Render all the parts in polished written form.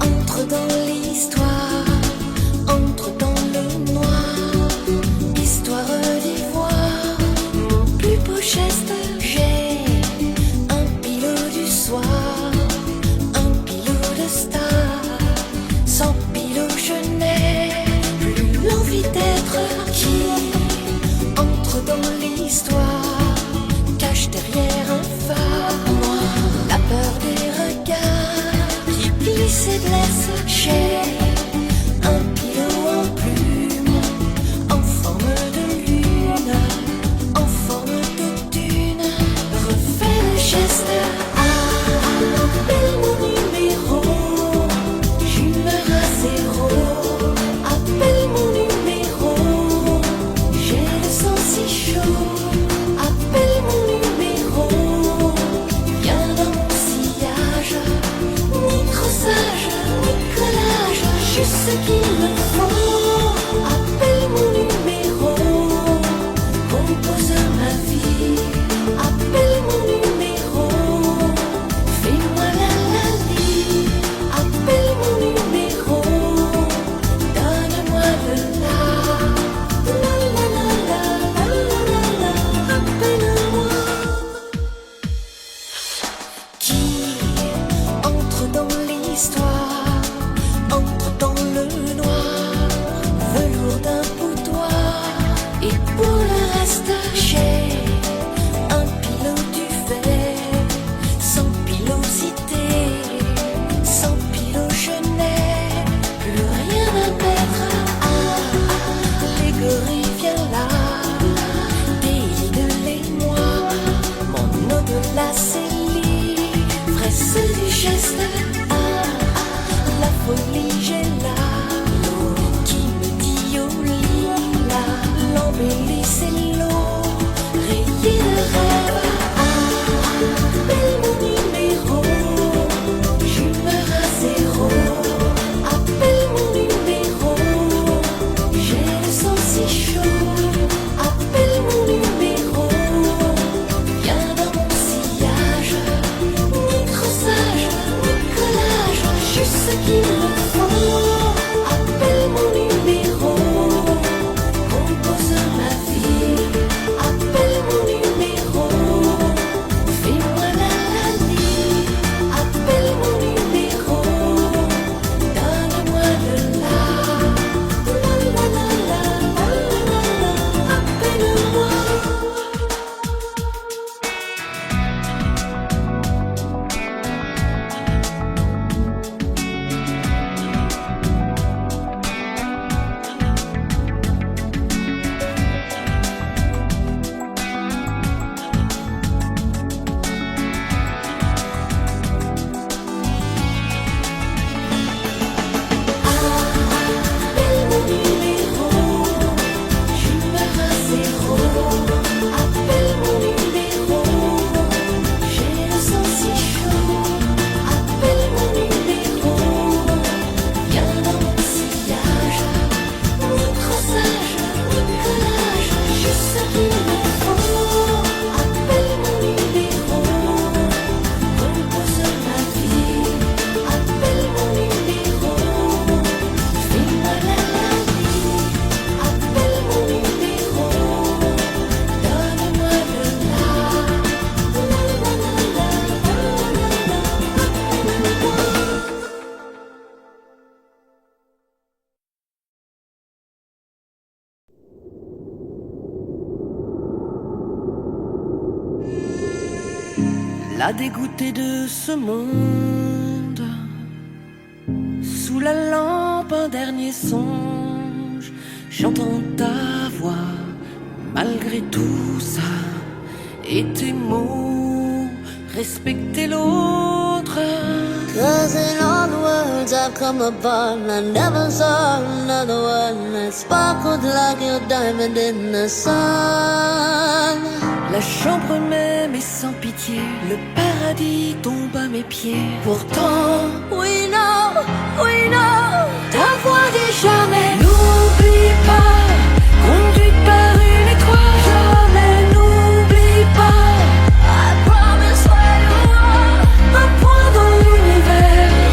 Entre dans l'histoire, entre dans le noir, histoire d'ivoire, mon plus beau geste, j'ai un pilot du soir, un pilot de star, sans pilot je n'ai plus l'envie d'être qui entre dans l'histoire, cache derrière un phare, moi, la peur des regards qui glissent et blessent. J'ai un pilot en plume, en forme de lune, en forme de dune, refais le geste. Appelle mon numéro, j'humeur à zéro. Appelle mon numéro, j'ai le sang si chaud. Appelle mon numéro, viens dans mon sillage, ni crossage, ni collage, juste ce qu'il me faut. Appelle mon numéro, compose ma vie. Appelle mon numéro, fais-moi la vie. Appelle mon numéro, donne-moi de la appelle-moi. Qui entre dans l'histoire, entre dans le noir, velours d'un boudoir, et pour le reste, j'ai un pilot du fait, sans pilosité, sans pilot je n'ai plus rien à mettre. Allégorie viens là, déidole-les-moi, mon au-delà c'est l'ivresse du geste. La folie j'ai là, l'eau qui me dit au lit là, l'embellie c'est l'eau, rayée de rêve. Appelle mon numéro, j'humeur à zéro. Appelle mon numéro, j'ai le sang si chaud. Appelle mon numéro, viens dans mon sillage, ni crossage, ni collage, juste ce qu'il me faut. Appelle mon numéro, compose ma vie. Appelle mon numéro, fais-moi la vie. Appelle mon numéro, donne-moi de la appelle-moi. Appelle mon numéro, j'humeur à zéro. Appelle mon numéro, j'ai le sang si chaud. Appelle mon numéro, viens dans mon sillage, ni crossage, ni collage, juste ce qu'il me faut. Appelle mon numéro, compose ma vie. Appelle mon numéro, fais-moi la vie. Appelle mon numéro, donne-moi de la La dégoûtée de ce monde, sous la lampe un dernier songe, j'entends ta voix malgré tout ça, et tes mots, respecter l'autre. Cause in all the words I've come upon, I never saw another one that sparkled like your diamond in the sun. La chambre même est sans pitié, le paradis tombe à mes pieds. Pourtant, We know, ta voix dit jamais. N'oublie pas, conduite par une étoile. Jamais n'oublie pas. I promise where you are. Un point dans l'univers.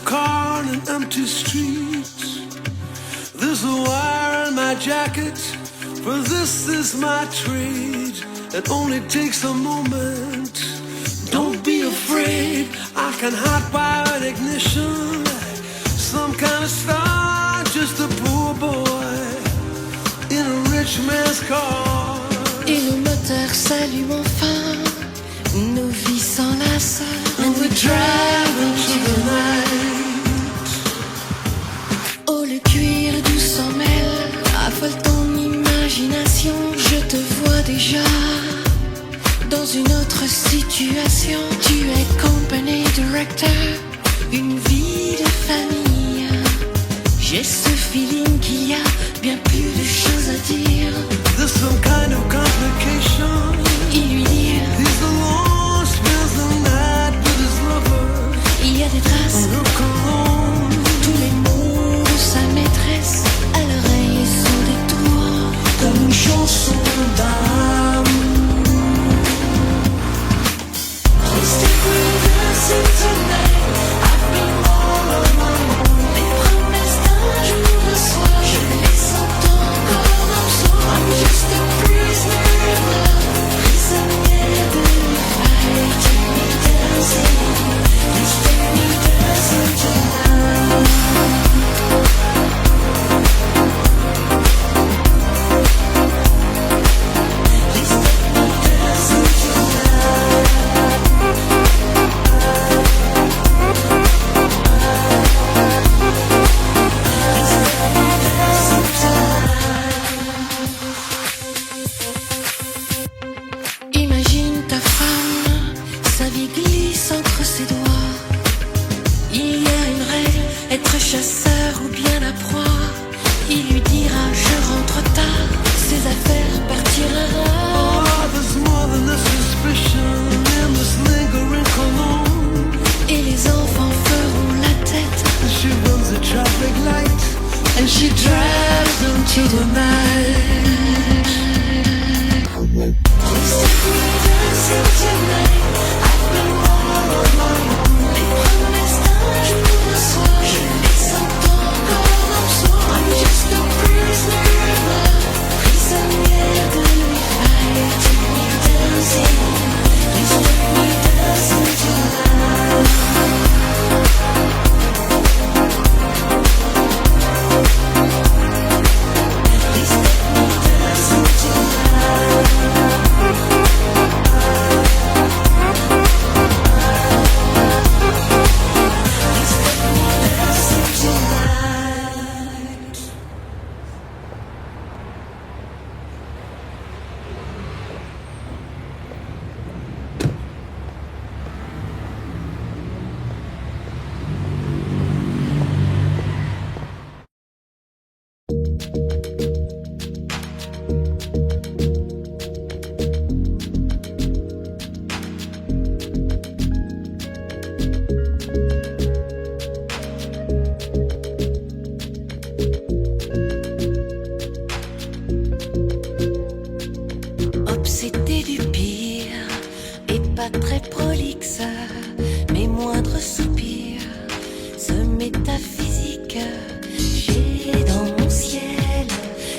car on an empty street. There's a wire in my jacket, for this is my trade. It only takes a moment. Don't be afraid, I can hotwire an ignition like some kind of star, just a poor boy in a rich man's car. Et le moteur s'allume enfin, nos vies s'enlacent. And we drive into the night. Oh, le cuir doux s'en mêle, affole ton imagination. Je te vois déjà dans une autre situation. Tu es company director, une vie de famille. J'ai ce feeling qu'il y a bien plus de choses à dire. There's some kind of complication. Et lui dire, He's alone, spends the night with his lover. il y a des traces, Her cologne. tous les mots de sa maîtresse à l'oreille sont des tours, Comme une chanson d'amour. Please take me dancing tonight. I've been all on my own. Les promesses d'un jour de soir, je les entends encore en soi. I'm just a prisoner of love, prisonnier de l'enfer. Take me dancing, please take me dancing tonight. Please take me dancing Imagine ta femme, sa vie glisse entre ses doigts. Il y a une règle, être chasseur ou bien la proie. Il lui dira je rentre tard, ses affaires partiront. Oh, there's more than a suspicion in this lingering cologne. Et les enfants feront la tête. And she runs a traffic light, and she drives into the night. Please take me dancing tonight. I've been all on my own. Les promesses d'un jour de soir, je les entends encore en soi. I'm just a prisoner of love, prisonnier de l'enfer. Take me dancing, please take me dancing tonight. Please take me dancing tonight. Please take me dancing tonight. Hop, c'était du pire, et pas très prolixe. Mes moindres soupirs se métaphysique. J'ai dans mon ciel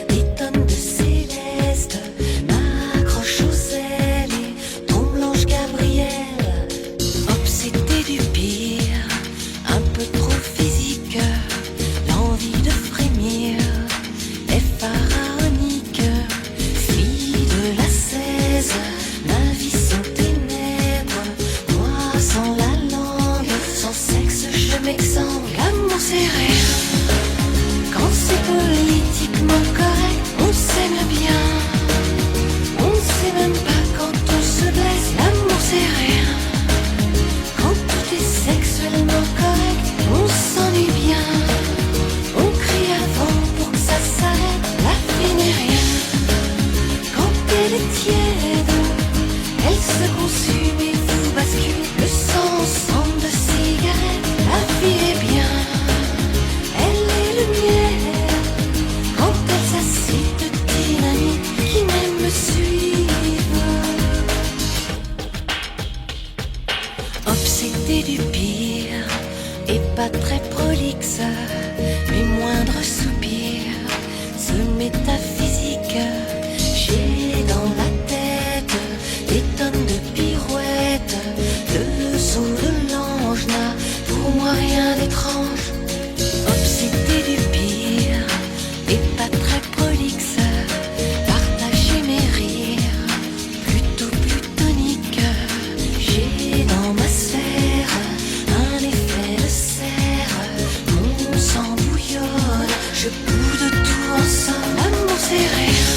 des tonnes de céleste. M'accroche aux ailes et tombe Blanche Gabrielle. Hop, c'était du pire, un peu trop physique. L'envie de frémir est pharaonique. Fille de la 16, ma vie sans ténèbres. Moi sans la langue, sans sexe, je m'exemple. L'amour c'est rien. Quand c'est politiquement correct, on s'aime bien. On ne sait même pas quand on se blesse. L'amour c'est rien. Quand tout est sexuellement correct, on s'ennuie bien. On crie avant pour que ça s'arrête. La vie n'est rien. Quand elle est tiède, elle se consume et vous bascule. Le sang ensemble de cigarettes. La vie est bien. Elle est le miel prolixe, mes moindres soupirs se métaphysique. J'ai dans la tête des tonnes de pirouettes. Le saut de l'ange n'a pour moi rien d'étrange. Obsédé du pire et pas très prolixe, partager mes rires plutôt plutonique. J'ai dans ma sphère un effet de serre. Mon sang bouillonne, je boude tout ensemble. L'amour c'est rien.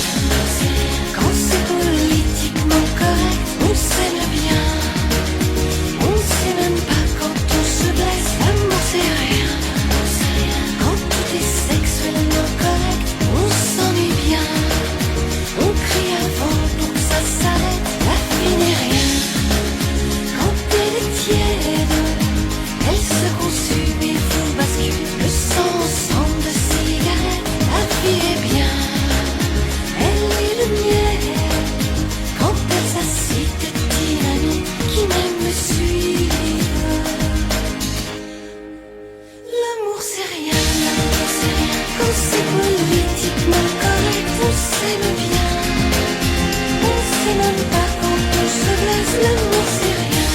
Quand c'est politiquement correct, on s'aime bien. On sait même pas quand on se blesse. L'amour c'est rien. Quand tout est sexuellement correct, on s'ennuie bien. On crie avant pour que ça s'arrête. La vie n'est rien. Quand elle est tiède, elle se consume et vous bascule. Le sang ensemble de cigarettes. La vie est bien. Elle est le miel. Quand elle s'assit de dynamite qui m'aime me suivre. L'amour c'est rien. Quand c'est politiquement correct, on s'aime bien. On sait même pas quand on se blesse. L'amour c'est rien.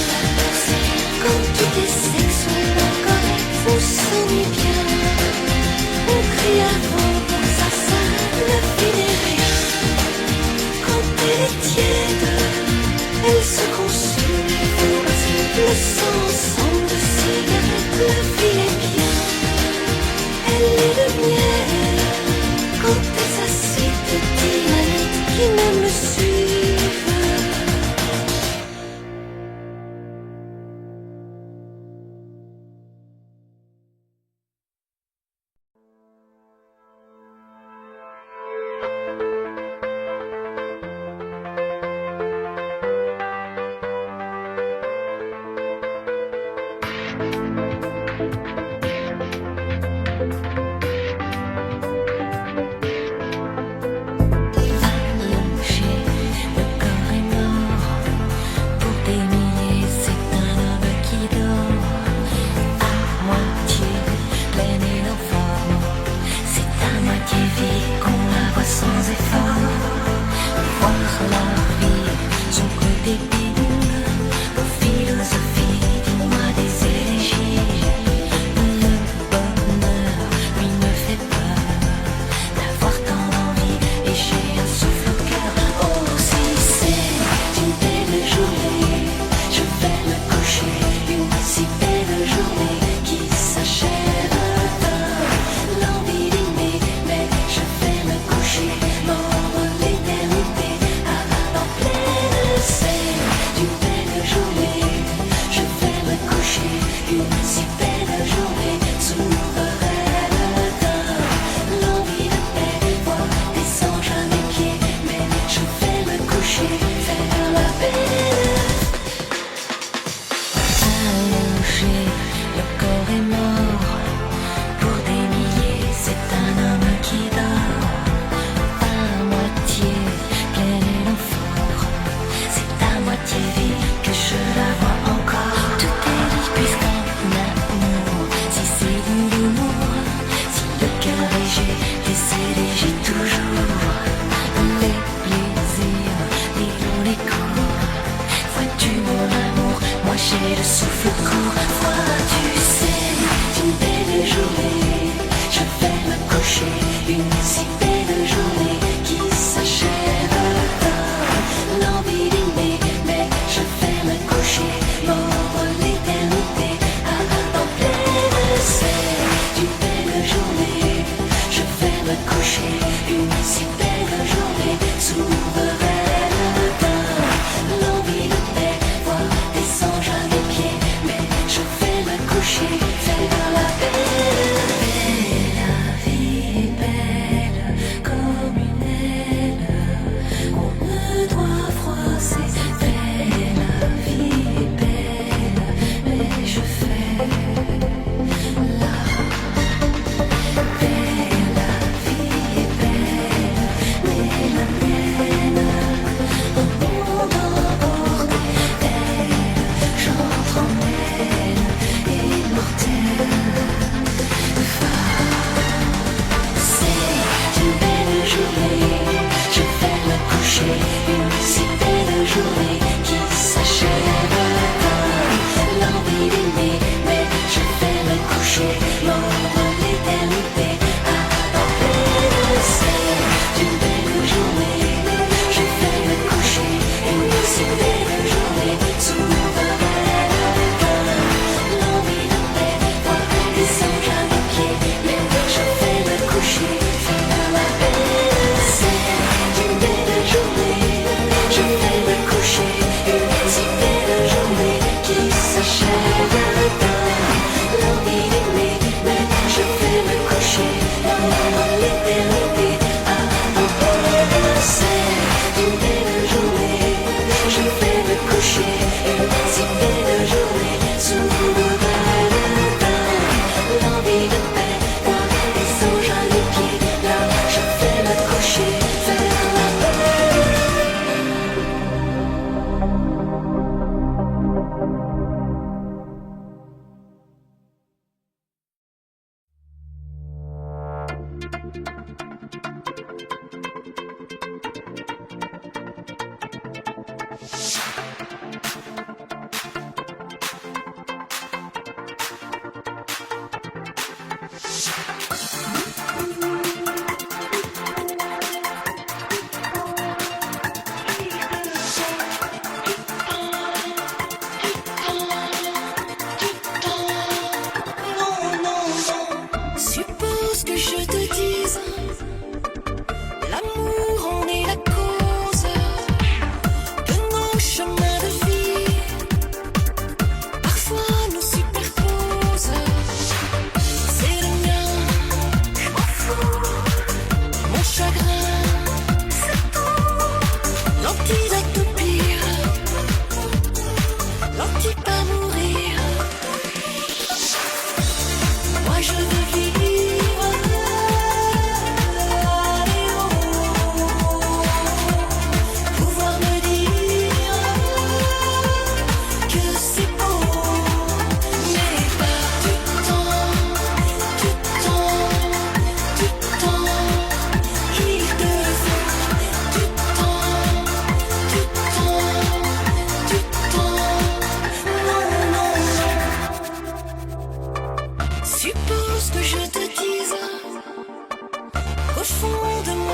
Quand tout est sexuellement correct, on s'ennuie bien. On crie avant pour que ça s'arrête. La vie n'est rien. Quand elle est tiède, elle se consume et vous bascule. Le sang ensemble de cigarettes. La vie est bien.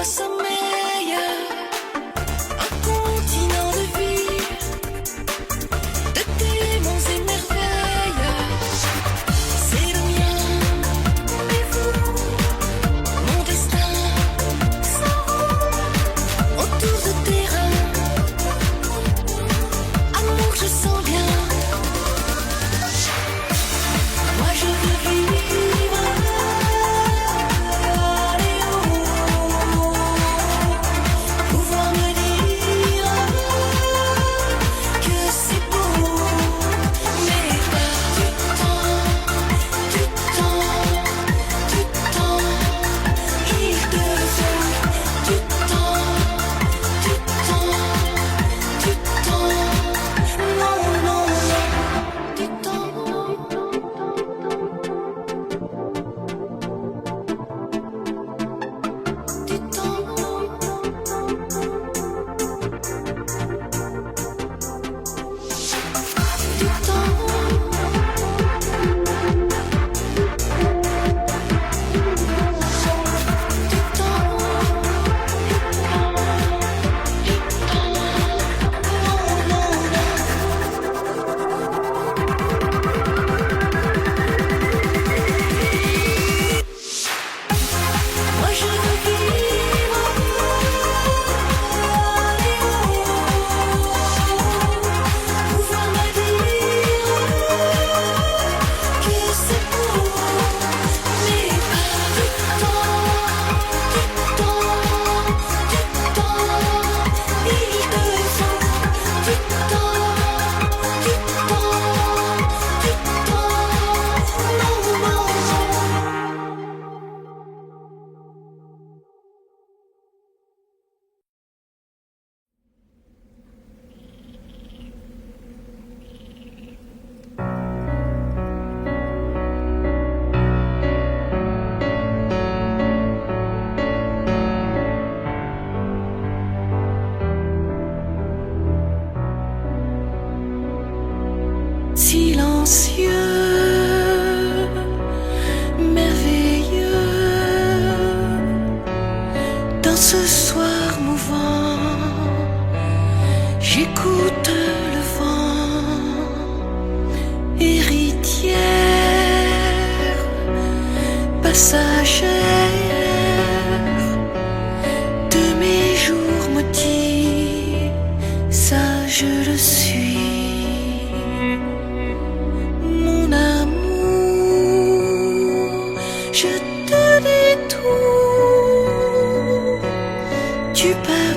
au sommeil, un continent de vie, de démons et merveilles. C'est le mien, mais vous, mon destin s'enroule autour de terrain. Amour, je sens bien. Moi je veux vivre, aller haut, pouvoir me dire que c'est beau, mais pas du temps, il te faut du temps, non, non, non, du temps. Moi je veux vivre, aller haut, pouvoir me dire que c'est beau, mais pas du temps, il te faut du temps, non, non, non. Silencieux, merveilleux, dans ce soir mouvant, j'écoute le vent, héritière, passagère de mes jours maudits, ça je le suis. Mon amour, je te dis tout, tu peux